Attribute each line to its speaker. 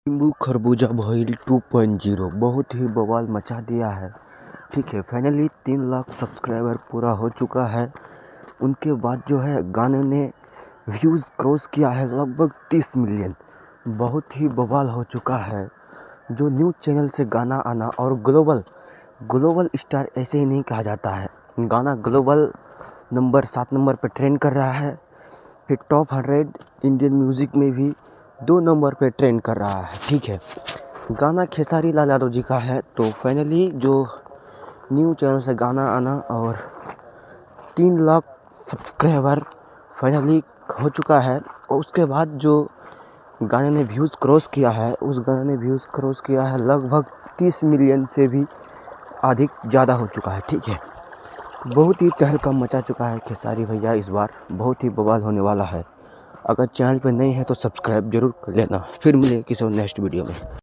Speaker 1: नींबू खरबूजा बॉयल 2.0 बहुत ही बवाल मचा दिया है। ठीक है, फाइनली 3 लाख सब्सक्राइबर पूरा हो चुका है। उनके बाद जो है गाने ने व्यूज़ क्रॉस किया है लगभग 30 मिलियन। बहुत ही बवाल हो चुका है। जो न्यूज़ चैनल से गाना आना और ग्लोबल स्टार ऐसे ही नहीं कहा जाता है। गाना ग्लोबल 7 नंबर पर ट्रेंड कर रहा है। फिर टॉप 100 इंडियन म्यूज़िक में भी 2 नंबर पे ट्रेंड कर रहा है। ठीक है, गाना खेसारी लाल यादव जी का है। तो फाइनली जो न्यूज़ चैनल से गाना आना और 3 लाख सब्सक्राइबर फाइनली हो चुका है। और उसके बाद जो गाने ने व्यूज़ क्रॉस किया है, उस गाने ने व्यूज़ क्रॉस किया है लगभग 30 मिलियन से भी अधिक ज़्यादा हो चुका है। ठीक है, बहुत ही तहलका मचा चुका है खेसारी भैया। इस बार बहुत ही बवाल होने वाला है। अगर चैनल पे नए हैं तो सब्सक्राइब जरूर कर लेना। फिर मिले किसी और नेक्स्ट वीडियो में।